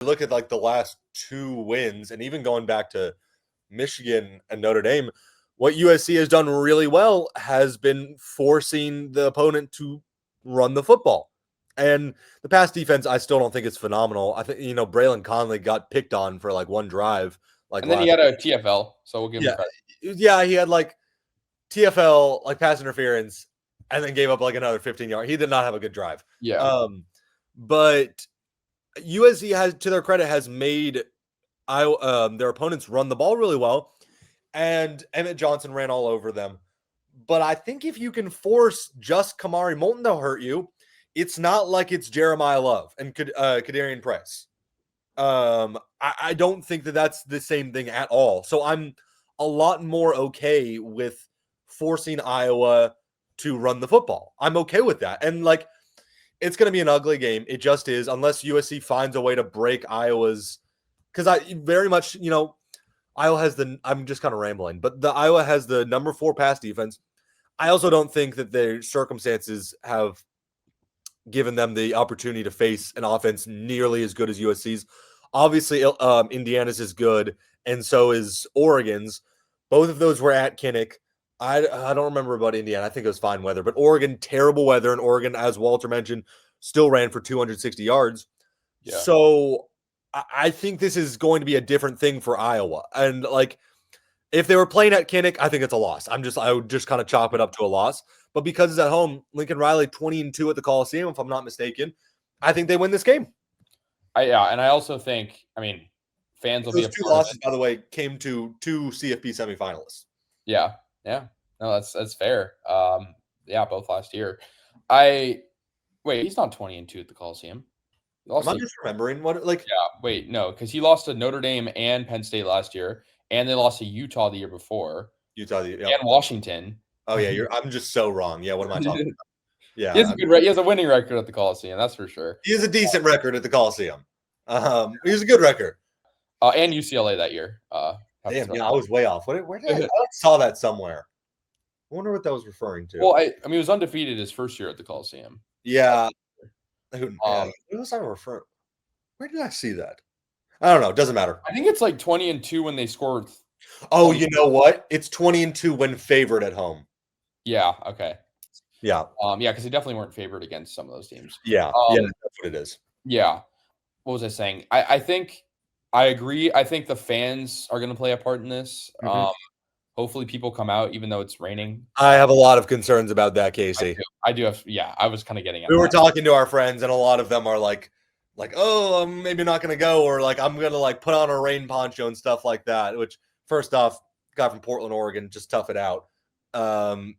look at like the last 2 wins, and even going back to Michigan and Notre Dame, what USC has done really well has been forcing the opponent to run the football. And the pass defense, I still don't think it's phenomenal. I think, Braylon Conley got picked on for like one drive. And then he had a TFL, so we'll give him credit. Yeah, he had like TFL, like pass interference, and then gave up like another 15 yards. He did not have a good drive. Yeah. But USC has, to their credit, has made their opponents run the ball really well, and Emmett Johnson ran all over them. But I think if you can force just Kamari Moulton, they'll hurt you. It's not like it's Jeremiah Love and Kadarian Price. I don't think that that's the same thing at all. So I'm a lot more okay with forcing Iowa to run the football. I'm okay with that. And like, it's going to be an ugly game. It just is, unless USC finds a way to break Iowa's. Because I very much, Iowa has I'm just kind of rambling, but the Iowa has the number 4 pass defense. I also don't think that their circumstances have given them the opportunity to face an offense nearly as good as USC's. Obviously, Indiana's is good, and so is Oregon's. Both of those were at Kinnick. I don't remember about Indiana. I think it was fine weather, but Oregon, terrible weather, and Oregon, as Walter mentioned, still ran for 260 yards. Yeah. So I think this is going to be a different thing for Iowa. And like, if they were playing at Kinnick, I think it's a loss. I would just kind of chop it up to a loss. But because it's at home, Lincoln Riley 20-2 at the Coliseum, if I'm not mistaken, I think they win this game. And I also think, fans will be. Those 2 losses, by the way, came to 2 CFP semifinalists. Yeah. No, that's fair. Both last year. He's not 20-2 at the Coliseum. Am I just remembering what? No, because he lost to Notre Dame and Penn State last year, and they lost to Utah the year before. And Washington. Oh yeah, I'm just so wrong. Yeah, what am I talking about? Yeah, he has a winning record at the Coliseum. That's for sure. He has a decent record at the Coliseum. He has a good record. And UCLA that year. Damn, I was way off. Where did I saw that somewhere? I wonder what that was referring to. Well, he was undefeated his first year at the Coliseum. Yeah. What was I referring? Where did I see that? I don't know. It doesn't matter. I think it's like 20-2 when they scored. Oh, you know what? It's 20-2 when favored at home. Yeah. Okay. Yeah. Because they definitely weren't favored against some of those teams. Yeah. That's what it is. Yeah. What was I saying? I think I agree. I think the fans are going to play a part in this. Mm-hmm. Hopefully people come out, even though it's raining. I have a lot of concerns about that, Casey. I do have. Yeah, I was kind of getting at We were talking to our friends, and a lot of them are like, oh, I'm maybe not going to go, or like, I'm going to like put on a rain poncho and stuff like that, which first off, guy from Portland, Oregon, just tough it out.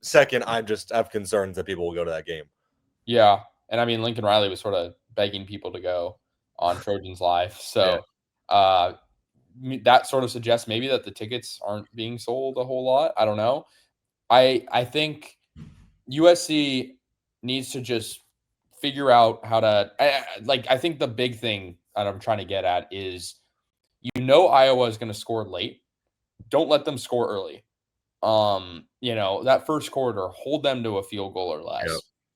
Second, I just have concerns that people will go to that game. Yeah. And Lincoln Riley was sort of begging people to go on Trojans Live. So, that sort of suggests maybe that the tickets aren't being sold a whole lot. I don't know. I think USC needs to just figure out how to I think the big thing that I'm trying to get at is, Iowa is going to score late. Don't let them score early. That first quarter, hold them to a field goal or less.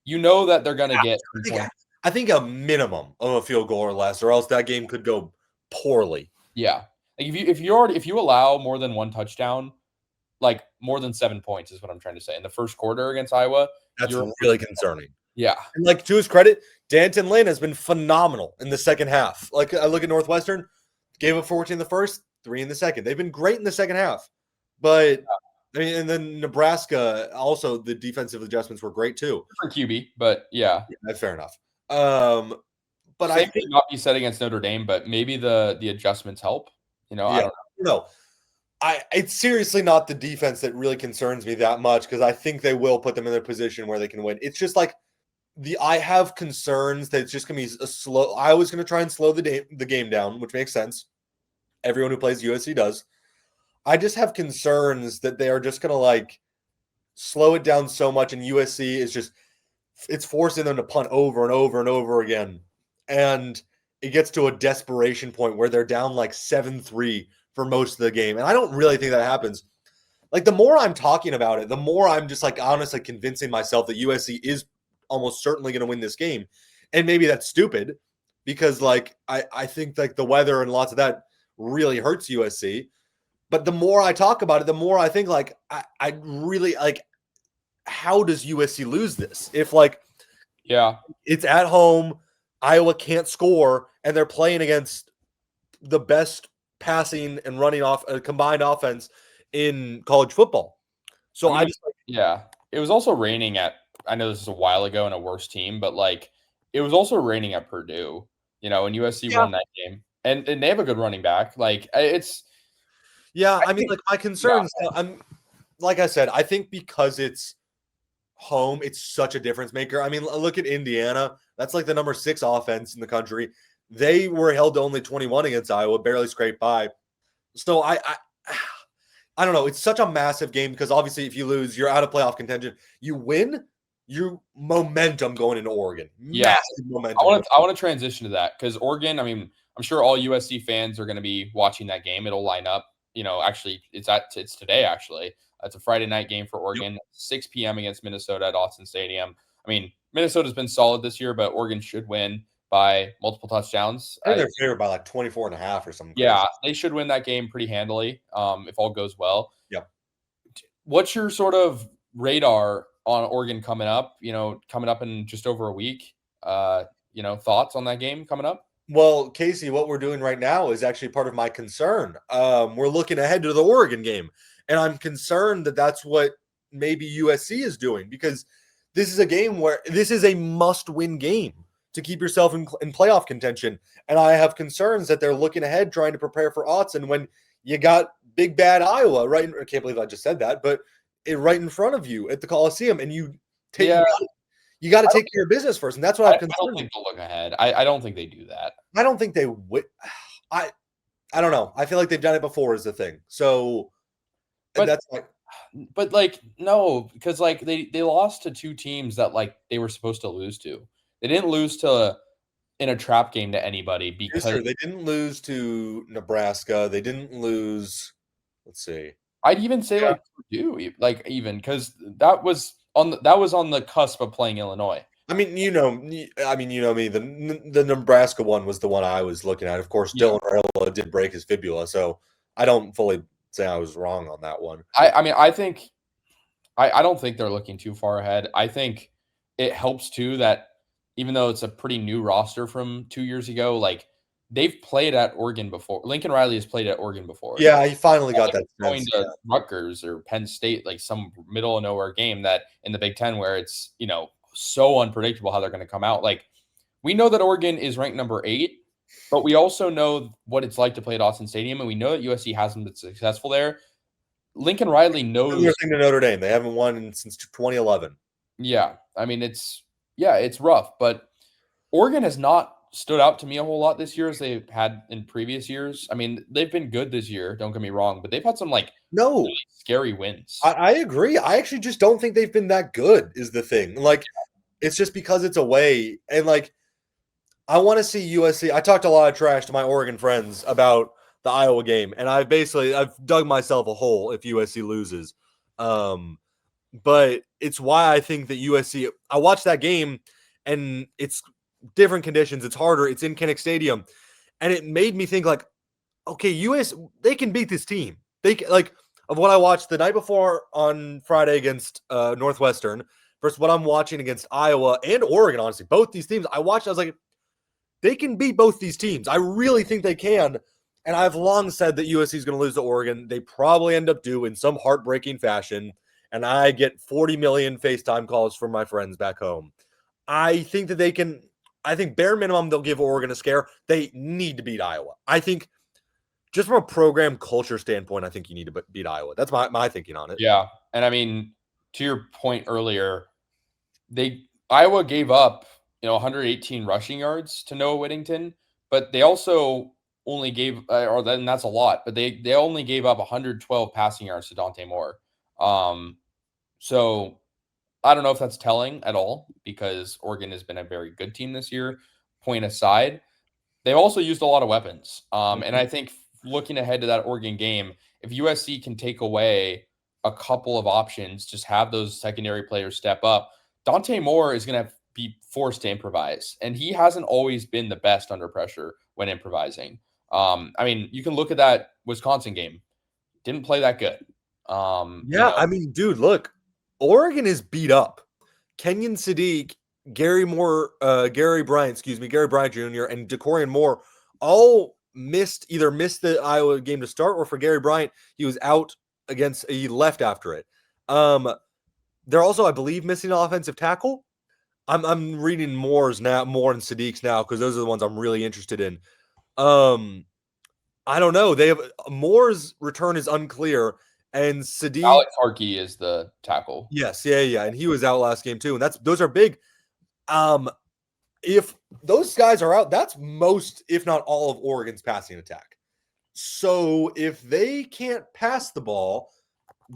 Yep. That they're going to get. I think a minimum of a field goal or less, or else that game could go poorly. Yeah. Like if you allow more than one touchdown, like more than 7 points is what I'm trying to say in the first quarter against Iowa. That's really concerning. Yeah. And like, to his credit, Danton Lynn has been phenomenal in the second half. Like, I look at Northwestern, gave up 14 in the first, 3 in the second. They've been great in the second half. But and then Nebraska, also the defensive adjustments were great too. For QB, but yeah, fair enough. But I think not be said against Notre Dame, but maybe the adjustments help. I don't know. It's seriously not the defense that really concerns me that much, because I think they will put them in a position where they can win. It's just like I have concerns that it's just going to be a slow. I was going to try and slow the game down, which makes sense. Everyone who plays USC does. I just have concerns that they are just going to like slow it down so much, and USC is it's forcing them to punt over and over and over again. And it gets to a desperation point where they're down like 7-3 for most of the game. And I don't really think that happens. Like, the more I'm talking about it, the more I'm just like honestly convincing myself that USC is almost certainly going to win this game. And maybe that's stupid, because like I think like the weather and lots of that really hurts USC. But the more I talk about it, the more I think like I really like, how does USC lose this? If like it's at home, Iowa can't score, and they're playing against the best passing and running off a combined offense in college football. So I mean, it was also raining at. I know this is a while ago and a worse team, but like it was also raining at Purdue. You know, and USC won that game, and they have a good running back. Like it's. Yeah, I mean, like my concerns. I'm like I said, I think because it's home, it's such a difference maker. I mean, look at Indiana. That's like the number 6 offense in the country. They were held to only 21 against Iowa, barely scraped by. So I don't know. It's such a massive game because obviously if you lose, you're out of playoff contention. You win, you momentum going into Oregon. Massive momentum. I want to transition to that because Oregon, I mean, I'm sure all USC fans are going to be watching that game. It'll line up. You know, actually, it's today, actually. It's a Friday night game for Oregon, 6 p.m. against Minnesota at Austin Stadium. I mean, Minnesota's been solid this year, but Oregon should win by multiple touchdowns. I think they're favored by like 24 and a half or something. Yeah, they should win that game pretty handily if all goes well. Yep. What's your sort of radar on Oregon coming up? You know, coming up in just over a week. You know, thoughts on that game coming up? Well, Casey, what we're doing right now is actually part of my concern. We're looking ahead to the Oregon game, and I'm concerned that that's what maybe USC is doing because this is a game where this is a must-win game to keep yourself in playoff contention. And I have concerns that they're looking ahead, trying to prepare for Autzen when you got big bad Iowa right. I can't believe I just said that, but right in front of you at the Coliseum, and you take. Yeah. You got to take care of business first, and that's what I'm concerned. I don't think they'll look ahead. I don't think they do that. I don't think they would. I don't know. I feel like they've done it before is the thing. So that's like, but like no, because like they lost to 2 teams that like they were supposed to lose to. They didn't lose to in a trap game to anybody because they didn't lose to Nebraska. They didn't lose. Let's see. I'd even say like Purdue, like even because that was on the cusp of playing Illinois. I mean, you know me. The Nebraska one was the one I was looking at. Of course, Dylan Raiola did break his fibula, so I don't fully say I was wrong on that one. I mean, I think I don't think they're looking too far ahead. I think it helps too that even though it's a pretty new roster from 2 years ago, like they've played at Oregon before. Lincoln Riley has played at Oregon before. Yeah, he finally got that. Going to Rutgers or Penn State, like some middle of nowhere game that in the Big Ten where it's, you know, so unpredictable how they're going to come out. Like we know that Oregon is ranked number 8, but we also know what it's like to play at Austin Stadium, and we know that USC hasn't been successful there. Lincoln Riley knows. Similar thing to Notre Dame. They haven't won since 2011. Yeah, I mean it's rough, but Oregon has not stood out to me a whole lot this year as they've had in previous years. I mean, they've been good this year, don't get me wrong, but they've had some like really scary wins. I agree. I actually just don't think they've been that good is the thing. Like it's just because it's away, and like I want to see USC. I talked a lot of trash to my Oregon friends about the Iowa game, and I've dug myself a hole if USC loses. But it's why I think that USC. I watched that game, and it's different conditions. It's harder. It's in Kinnick Stadium, and it made me think like, okay, they can beat this team. They like of what I watched the night before on Friday against Northwestern versus what I'm watching against Iowa and Oregon. Honestly, both these teams I watched. I was like, they can beat both these teams. I really think they can. And I've long said that USC is going to lose to Oregon. They probably end up due in some heartbreaking fashion. And I get 40 million FaceTime calls from my friends back home. I think that they can. I think bare minimum, they'll give Oregon a scare. They need to beat Iowa. I think just from a program culture standpoint, I think you need to beat Iowa. That's my thinking on it. Yeah. And I mean, to your point earlier, Iowa gave up, 118 rushing yards to Noah Whittington, but they also only gave, then that's a lot, but they only gave up 112 passing yards to Dante Moore. So I don't know if that's telling at all because Oregon has been a very good team this year. Point aside, they've also used a lot of weapons. And I think looking ahead to that Oregon game, if USC can take away a couple of options, just have those secondary players step up, Dante Moore is going to be forced to improvise. And he hasn't always been the best under pressure when improvising. I mean, you can look at that Wisconsin game. Didn't play that good. Yeah, I mean, dude, look, Oregon is beat up. Kenyon Sadiq, Gary Bryant Jr., and DeCorian Moore all either missed the Iowa game to start, or for Gary Bryant, he was out he left after it. They're also, I believe, missing an offensive tackle. I'm reading Moore and Sadiq's now because those are the ones I'm really interested in. I don't know. Moore's return is unclear, and Sadiq Alex Harkey is the tackle. Yes, yeah, and he was out last game too, and those are big. If those guys are out, that's most, if not all, of Oregon's passing attack. So if they can't pass the ball,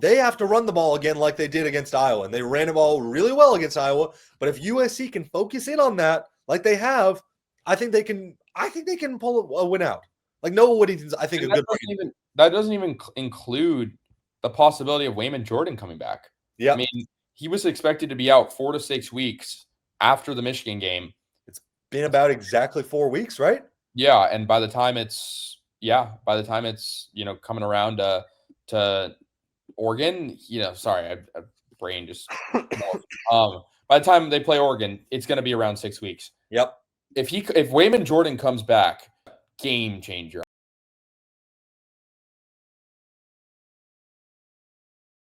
they have to run the ball again like they did against Iowa, and they ran the ball really well against Iowa. But if USC can focus in on that like they have, I think they can pull a win out. Like Noah Whittington's, I think, that doesn't even include the possibility of Wayman Jordan coming back. Yeah, I mean, he was expected to be out 4 to 6 weeks after the Michigan game. It's been about exactly 4 weeks, right? Yeah, and by the time it's coming around to Oregon, sorry, I brain just by the time they play Oregon, it's going to be around 6 weeks. Yep. If Wayman Jordan comes back, game changer.